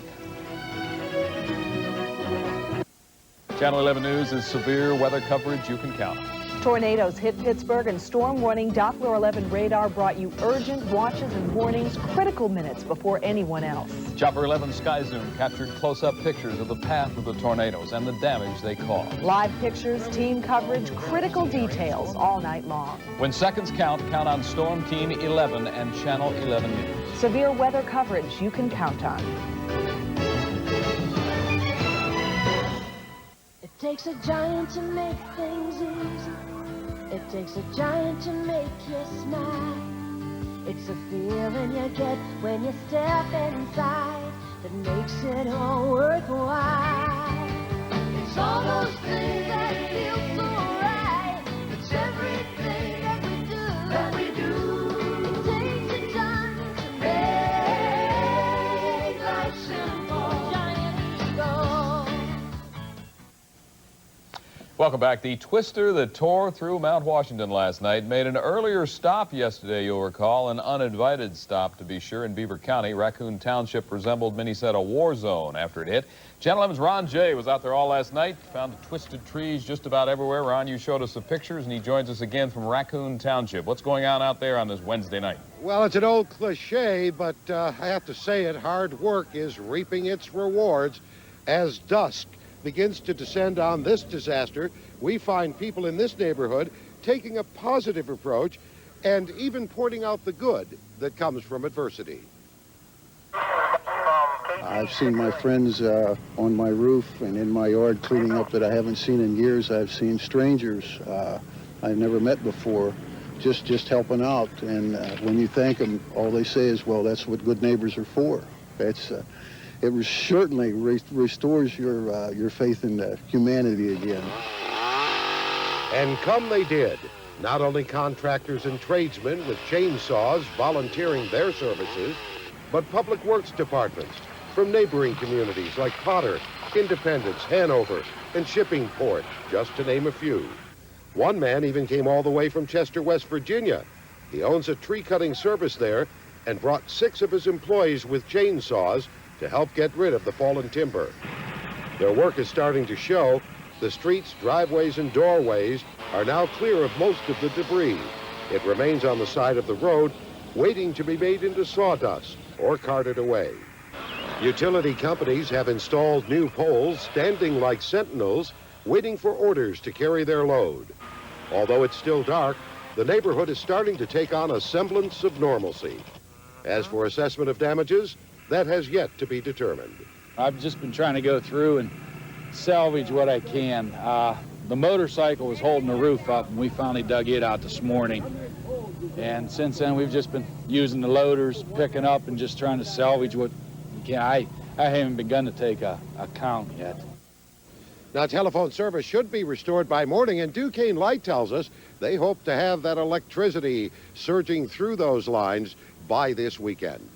Speaker 4: Channel 11 News is severe weather coverage you can count on.
Speaker 3: Tornadoes hit Pittsburgh and storm warning Doppler 11 radar brought you urgent watches and warnings critical minutes before anyone else.
Speaker 4: Chopper 11 Sky Zoom captured close-up pictures of the path of the tornadoes and the damage they caused.
Speaker 3: Live pictures, team coverage, critical details all night long.
Speaker 4: When seconds count, count on Storm Team 11 and Channel 11 News.
Speaker 3: Severe weather coverage you can count on.
Speaker 15: It takes a giant to make things easy. It takes a giant to make you smile. It's a feeling you get when you step inside that makes it all worthwhile. It's all those things that feel so right. It's everything that we do. It takes a giant to make life simple. Giant ego.
Speaker 4: Welcome back. The twister that tore through Mount Washington last night made an earlier stop yesterday, you'll recall, an uninvited stop to be sure in Beaver County. Raccoon Township resembled, many said, a war zone after it hit. Channel 11's Ron J was out there all last night, found the twisted trees just about everywhere. Ron, you showed us the pictures, and he joins us again from Raccoon Township. What's going on out there on this Wednesday night?
Speaker 2: Well, it's an old cliche, but I have to say it, hard work is reaping its rewards. As dusk begins to descend on this disaster, we find people in this neighborhood taking a positive approach and even pointing out the good that comes from adversity.
Speaker 13: I've seen my friends on my roof and in my yard cleaning up that I haven't seen in years. I've seen strangers I've never met before just helping out. And when you thank them, all they say is, well, that's what good neighbors are for. It certainly restores your faith in humanity again.
Speaker 2: And come they did. Not only contractors and tradesmen with chainsaws volunteering their services, but public works departments from neighboring communities like Potter, Independence, Hanover, and Shippingport, just to name a few. One man even came all the way from Chester, West Virginia. He owns a tree-cutting service there and brought 6 of his employees with chainsaws to help get rid of the fallen timber. Their work is starting to show. The streets, driveways, and doorways are now clear of most of the debris. It remains on the side of the road, waiting to be made into sawdust or carted away. Utility companies have installed new poles standing like sentinels, waiting for orders to carry their load. Although it's still dark, the neighborhood is starting to take on a semblance of normalcy. As for assessment of damages, that has yet to be determined.
Speaker 16: I've just been trying to go through and salvage what I can. The motorcycle was holding the roof up, and we finally dug it out this morning. And since then, we've just been using the loaders, picking up, and just trying to salvage what we can. I haven't begun to take a count yet.
Speaker 2: Now, telephone service should be restored by morning, and Duquesne Light tells us they hope to have that electricity surging through those lines by this weekend.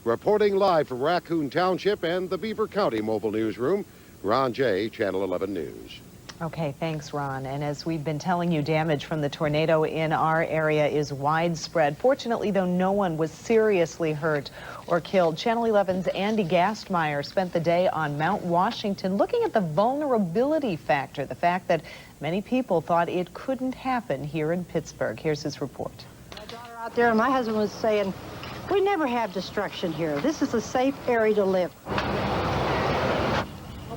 Speaker 2: Reporting live from Raccoon Township and the Beaver County Mobile Newsroom, Ron J., Channel 11 News.
Speaker 3: Okay, thanks, Ron. And as we've been telling you, damage from the tornado in our area is widespread. Fortunately, though, no one was seriously hurt or killed. Channel 11's Andy Gastmeyer spent the day on Mount Washington looking at the vulnerability factor, the fact that many people thought it couldn't happen here in Pittsburgh. Here's his report.
Speaker 17: My daughter out there and my husband was saying, We never have destruction here. This is a safe area to live.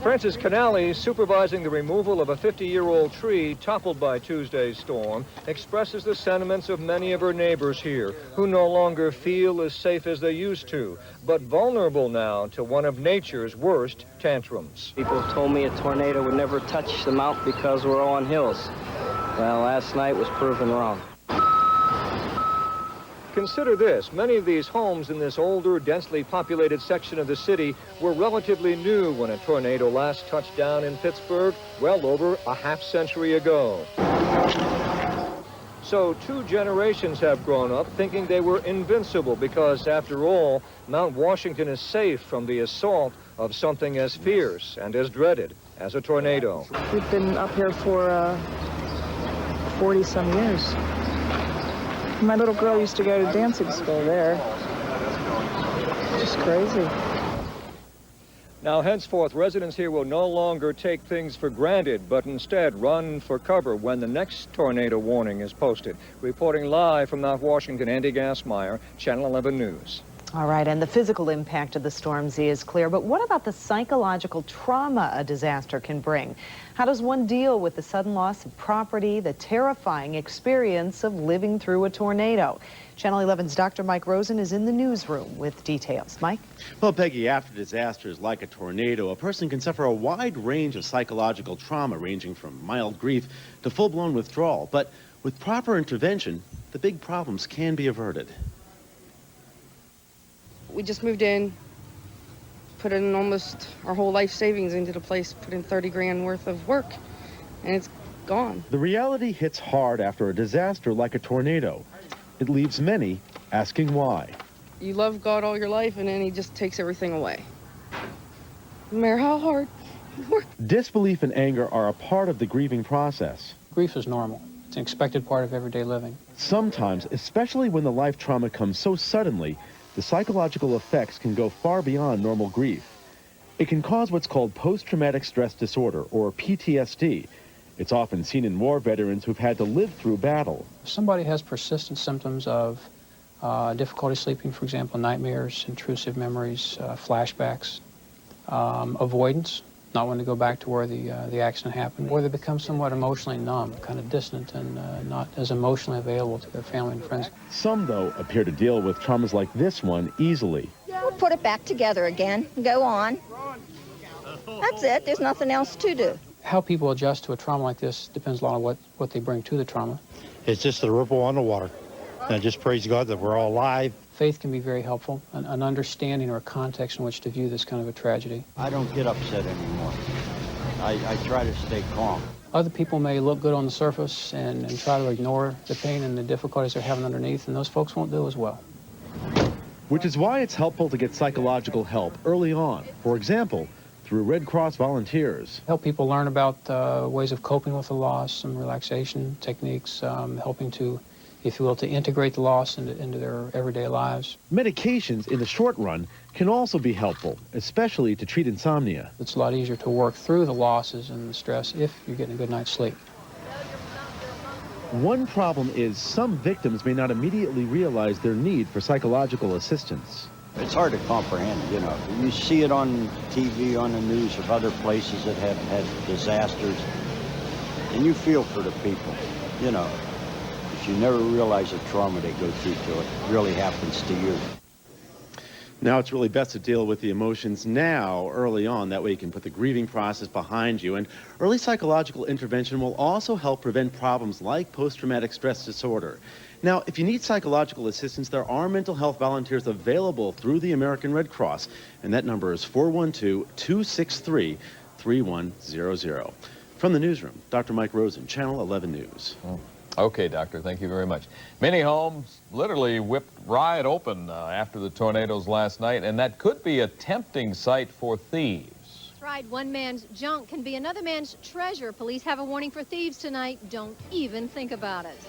Speaker 18: Francis Canali, supervising the removal of a 50-year-old tree toppled by Tuesday's storm, expresses the sentiments of many of her neighbors here, who no longer feel as safe as they used to, but vulnerable now to one of nature's worst tantrums.
Speaker 27: People told me a tornado would never touch the mountain because we're all on hills. Well, last night was proven wrong.
Speaker 18: Consider this, many of these homes in this older, densely populated section of the city were relatively new when a tornado last touched down in Pittsburgh well over a half-century ago. So 2 generations have grown up thinking they were invincible because, after all, Mount Washington is safe from the assault of something as fierce and as dreaded as a tornado.
Speaker 19: We've been up here for 40-some years. My little girl used to go to dancing school there. Just crazy.
Speaker 18: Now, henceforth, residents here will no longer take things for granted, but instead run for cover when the next tornado warning is posted. Reporting live from Mount Washington, Andy Gassmeyer, Channel 11 News.
Speaker 3: All right, and the physical impact of the storm Z is clear, but what about the psychological trauma a disaster can bring? How does one deal with the sudden loss of property, the terrifying experience of living through a tornado? Channel 11's Dr. Mike Rosen is in the newsroom with details. Mike?
Speaker 21: Well, Peggy, after disasters like a tornado, a person can suffer a wide range of psychological trauma, ranging from mild grief to full-blown withdrawal. But with proper intervention, the big problems can be averted.
Speaker 23: We just moved in, put in almost our whole life savings into the place, put in 30 grand worth of work, and it's gone.
Speaker 21: The reality hits hard after a disaster like a tornado. It leaves many asking why.
Speaker 23: You love God all your life, and then he just takes everything away. No matter how hard you work.
Speaker 21: Disbelief and anger are a part of the grieving process.
Speaker 24: Grief is normal. It's an expected part of everyday living.
Speaker 21: Sometimes, especially when the life trauma comes so suddenly, the psychological effects can go far beyond normal grief. It can cause what's called post-traumatic stress disorder, or PTSD. It's often seen in war veterans who've had to live through battle.
Speaker 24: If somebody has persistent symptoms of difficulty sleeping, for example, nightmares, intrusive memories, flashbacks, avoidance, not wanting to go back to where the accident happened, or they become somewhat emotionally numb, kind of distant and not as emotionally available to their family and friends.
Speaker 21: Some, though, appear to deal with traumas like this one easily.
Speaker 25: We'll put it back together again and go on. That's it. There's nothing else to do.
Speaker 24: How people adjust to a trauma like this depends a lot on what they bring to the trauma.
Speaker 26: It's just a ripple on the water. And I just praise God that we're all alive.
Speaker 24: Faith can be very helpful, an understanding or a context in which to view this kind of a tragedy.
Speaker 29: I don't get upset anymore. I try to stay calm.
Speaker 24: Other people may look good on the surface and try to ignore the pain and the difficulties they're having underneath, and those folks won't do as well.
Speaker 21: Which is why it's helpful to get psychological help early on. For example, through Red Cross volunteers.
Speaker 24: Help people learn about ways of coping with the loss, some relaxation techniques, helping to, if you will, to integrate the loss into their everyday lives.
Speaker 21: Medications in the short run can also be helpful, especially to treat insomnia.
Speaker 24: It's a lot easier to work through the losses and the stress if you're getting a good night's sleep.
Speaker 21: One problem is some victims may not immediately realize their need for psychological assistance.
Speaker 29: It's hard to comprehend, you know. You see it on TV, on the news of other places that have had disasters, and you feel for the people, you know. But you never realize the trauma they go through till it really happens to you.
Speaker 21: Now it's really best to deal with the emotions now, early on. That way you can put the grieving process behind you. And early psychological intervention will also help prevent problems like post-traumatic stress disorder. Now, if you need psychological assistance, there are mental health volunteers available through the American Red Cross, and that number is 412-263-3100. From the newsroom, Dr. Mike Rosen, Channel 11 News.
Speaker 4: Okay, Doctor, thank you very much. Many homes literally whipped wide open after the tornadoes last night, and that could be a tempting site for thieves.
Speaker 30: That's right. One man's junk can be another man's treasure. Police have a warning for thieves tonight. Don't even think about it.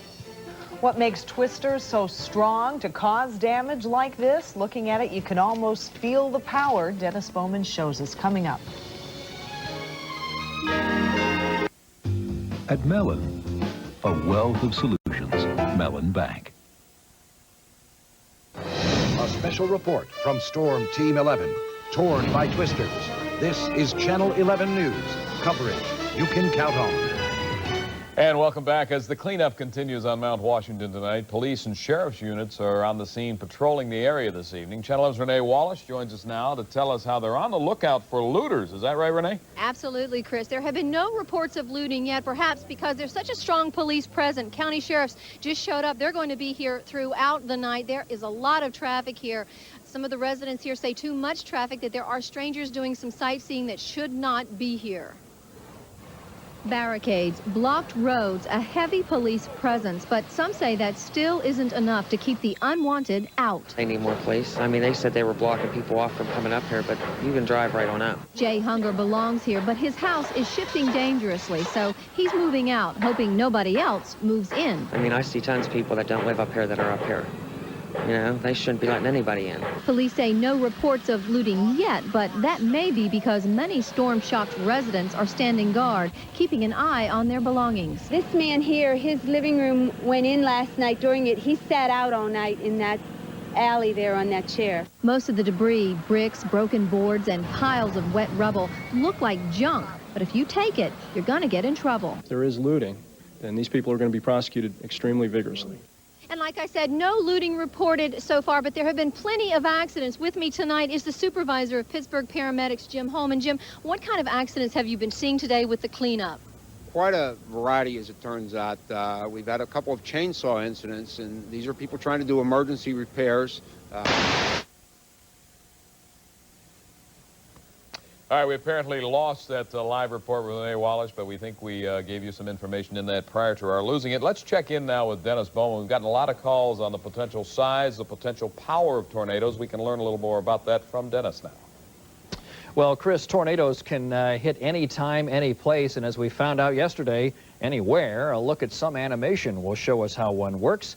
Speaker 3: What makes twisters so strong to cause damage like this? Looking at it, you can almost feel the power. Dennis Bowman shows us coming up.
Speaker 31: At Mellon, a wealth of solutions. Mellon Bank.
Speaker 1: A special report from Storm Team 11. Torn by twisters. This is Channel 11 News. Coverage you can count on.
Speaker 4: And welcome back. As the cleanup continues on Mount Washington tonight, police and sheriff's units are on the scene patrolling the area this evening. Channel 11's Renee Wallace joins us now to tell us how they're on the lookout for looters. Is that right, Renee?
Speaker 30: Absolutely, Chris. There have been no reports of looting yet, perhaps because there's such a strong police presence. County sheriffs just showed up. They're going to be here throughout the night. There is a lot of traffic here. Some of the residents here say too much traffic, that there are strangers doing some sightseeing that should not be here. Barricades, blocked roads, a heavy police presence, but some say that still isn't enough to keep the unwanted out.
Speaker 5: They need more police. I mean, they said they were blocking people off from coming up here, but you can drive right on out.
Speaker 30: Jay Hunger belongs here, but his house is shifting dangerously, so he's moving out, hoping nobody else moves in.
Speaker 5: I mean, I see tons of people that don't live up here that are up here. You know, they shouldn't be letting anybody in.
Speaker 30: Police say no reports of looting yet, but that may be because many storm-shocked residents are standing guard, keeping an eye on their belongings.
Speaker 6: This man here, his living room went in last night. During it, he sat out all night in that alley there on that chair.
Speaker 30: Most of the debris, bricks, broken boards, and piles of wet rubble look like junk, but if you take it, you're going to get in trouble.
Speaker 7: If there is looting, then these people are going to be prosecuted extremely vigorously.
Speaker 30: And like I said, no looting reported so far, but there have been plenty of accidents. With me tonight is the supervisor of Pittsburgh Paramedics, Jim Holman. Jim, what kind of accidents have you been seeing today with the cleanup?
Speaker 8: Quite a variety, as it turns out. We've had a couple of chainsaw incidents, and these are people trying to do emergency repairs.
Speaker 4: All right, we apparently lost that live report with Renee Wallace, but we think we gave you some information in that prior to our losing it. Let's check in now with Dennis Bowman. We've gotten a lot of calls on the potential size, the potential power of tornadoes. We can learn a little more about that from Dennis now.
Speaker 9: Well, Chris, tornadoes can hit any time, any place, and as we found out yesterday, anywhere. A look at some animation will show us how one works.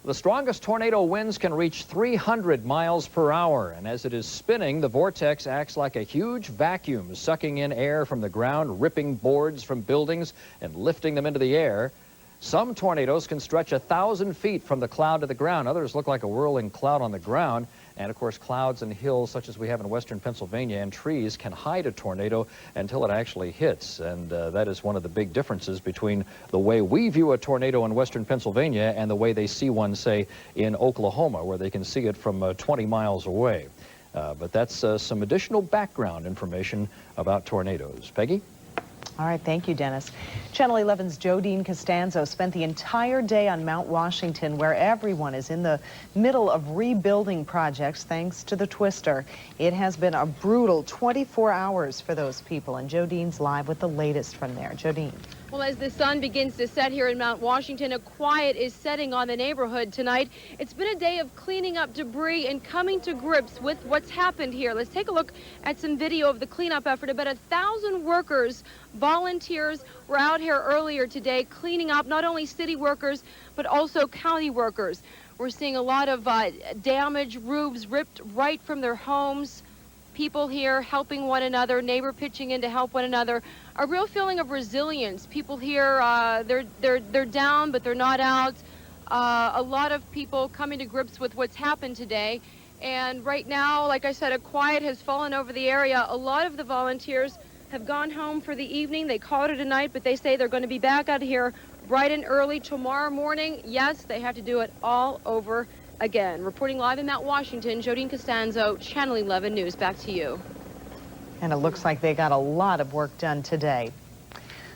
Speaker 9: The strongest tornado winds can reach 300 miles per hour, and as it is spinning, the vortex acts like a huge vacuum, sucking in air from the ground, ripping boards from buildings, and lifting them into the air. Some tornadoes can stretch 1,000 feet from the cloud to the ground. Others look like a whirling cloud on the ground. And, of course, clouds and hills, such as we have in western Pennsylvania, and trees can hide a tornado until it actually hits. And that is one of the big differences between the way we view a tornado in western Pennsylvania and the way they see one, say, in Oklahoma, where they can see it from 20 miles away. But that's some additional background information about tornadoes. Peggy?
Speaker 3: All right, thank you, Dennis. Channel 11's Jodine Costanzo spent the entire day on Mount Washington, where everyone is in the middle of rebuilding projects thanks to the twister. It has been a brutal 24 hours for those people, and Jodine's live with the latest from there. Jodine.
Speaker 10: Well, as the sun begins to set here in Mount Washington, a quiet is setting on the neighborhood tonight. It's been a day of cleaning up debris and coming to grips with what's happened here. Let's take a look at some video of the cleanup effort. About 1,000 workers, volunteers, were out here earlier today cleaning up, not only city workers, but also county workers. We're seeing a lot of damaged roofs ripped right from their homes. People here helping one another, neighbor pitching in to help one another. A real feeling of resilience. People here, they're down, but they're not out. A lot of people coming to grips with what's happened today. And right now, like I said, a quiet has fallen over the area. A lot of the volunteers have gone home for the evening. They called it a night, but they say they're going to be back out here bright and early tomorrow morning. Yes, they have to do it all over again. Reporting live in Mount Washington, Jodine Costanzo, Channel 11 News. Back to you.
Speaker 3: And it looks like they got a lot of work done today.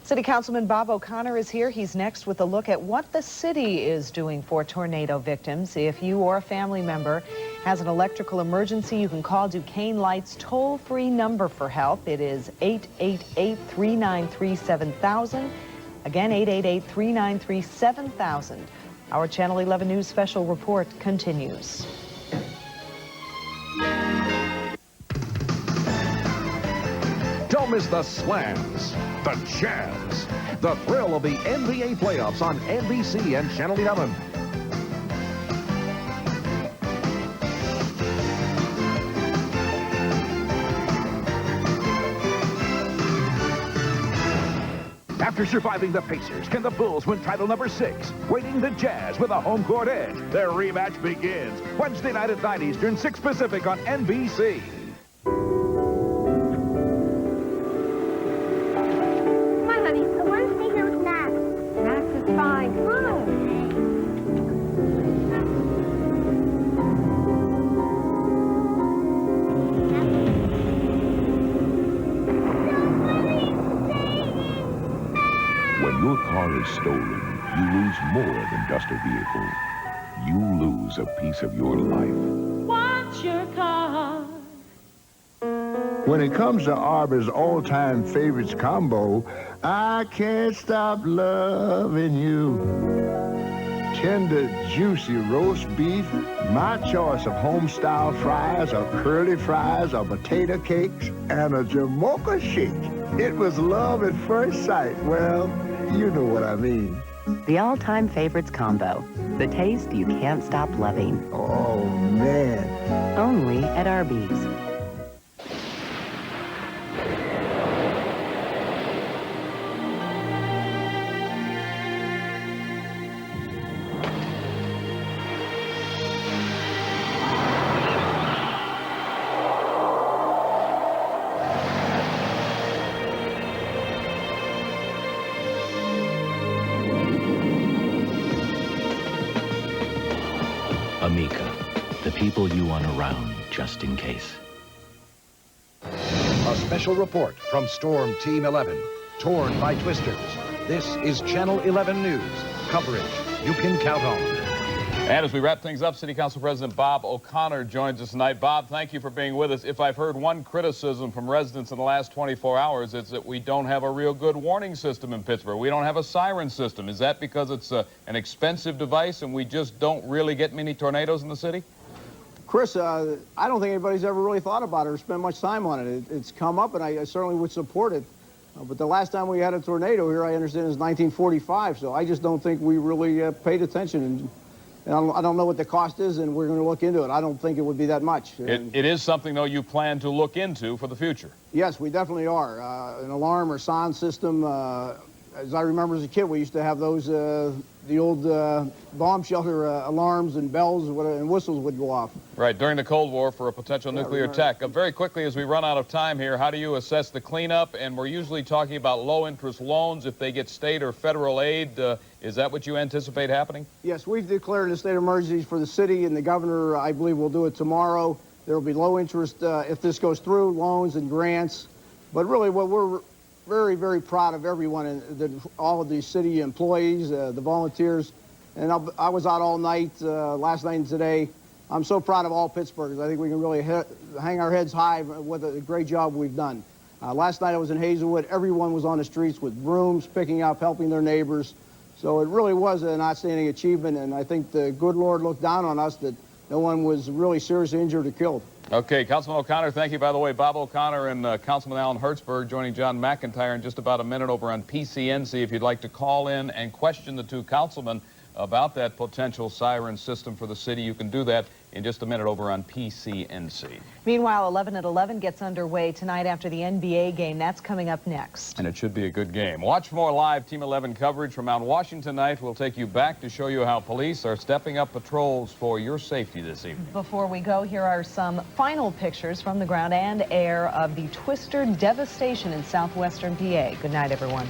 Speaker 3: City Councilman Bob O'Connor is here. He's next with a look at what the city is doing for tornado victims. If you or a family member has an electrical emergency, you can call Duquesne Light's toll-free number for help. It is 888-393-7000. Again, 888-393-7000. Our Channel 11 News special report continues.
Speaker 1: Don't miss the slams, the jazz, the thrill of the NBA playoffs on NBC and Channel 11. After surviving the Pacers, can the Bulls win title number 6? Waiting the Jazz with a home court edge. Their rematch begins Wednesday night at 9 Eastern, 6 Pacific on NBC.
Speaker 30: Come on, honey. I want to stay here with Max. Max is fine. Come on.
Speaker 2: When your car is stolen, you lose more than just a vehicle. You lose a piece of your life.
Speaker 11: Watch your car.
Speaker 12: When it comes to Arby's all-time favorites combo, I can't stop loving you. Tender, juicy roast beef, my choice of home-style fries, or curly fries, or potato cakes, and a Jamaica shake. It was love at first sight. Well, you know what I mean.
Speaker 13: The all-time favorites combo. The taste you can't stop loving.
Speaker 12: Oh, man.
Speaker 13: Only at Arby's.
Speaker 14: Amica, the people you want around just in case.
Speaker 1: A special report from Storm Team 11, torn by twisters. This is Channel 11 News, coverage you can count on.
Speaker 4: And as we wrap things up, City Council President Bob O'Connor joins us tonight. Bob, thank you for being with us. If I've heard one criticism from residents in the last 24 hours, it's that we don't have a real good warning system in Pittsburgh. We don't have a siren system. Is that because it's an expensive device and we just don't really get many tornadoes in the city?
Speaker 15: Chris, I don't think anybody's ever really thought about it or spent much time on it. It's come up, and I certainly would support it. But the last time we had a tornado here, I understand, is 1945, so I just don't think we really paid attention. And I don't know what the cost is, and we're going to look into it. I don't think it would be that much.
Speaker 4: It is something, though, you plan to look into for the future.
Speaker 15: Yes, we definitely are. An alarm or sound system. As I remember as a kid, we used to have those, the old bomb shelter alarms and bells and whistles would go off.
Speaker 4: Right, during the Cold War for a potential nuclear attack. Very quickly, as we run out of time here, how do you assess the cleanup? And we're usually talking about low-interest loans if they get state or federal aid. Is that what you anticipate happening?
Speaker 15: Yes, we've declared a state of emergency for the city, and the governor, I believe, will do it tomorrow. There will be low interest if this goes through, loans and grants. But really, what we're very, very proud of everyone, all of the city employees, the volunteers. And I was out all night, last night and today. I'm so proud of all Pittsburghers. I think we can really hang our heads high with a great job we've done. Last night I was in Hazelwood. Everyone was on the streets with brooms, picking up, helping their neighbors. So it really was an outstanding achievement, and I think the good Lord looked down on us that no one was really seriously injured or killed.
Speaker 4: Okay, Councilman O'Connor, thank you. By the way, Bob O'Connor and Councilman Alan Hertzberg joining John McIntyre in just about a minute over on PCNC. If you'd like to call in and question the two councilmen about that potential siren system for the city, you can do that in just a minute over on PCNC.
Speaker 3: Meanwhile, 11 at 11 gets underway tonight after the NBA game. That's coming up next.
Speaker 4: And it should be a good game. Watch more live Team 11 coverage from Mount Washington tonight. We'll take you back to show you how police are stepping up patrols for your safety this evening.
Speaker 3: Before we go, here are some final pictures from the ground and air of the twister devastation in southwestern PA. Good night, everyone.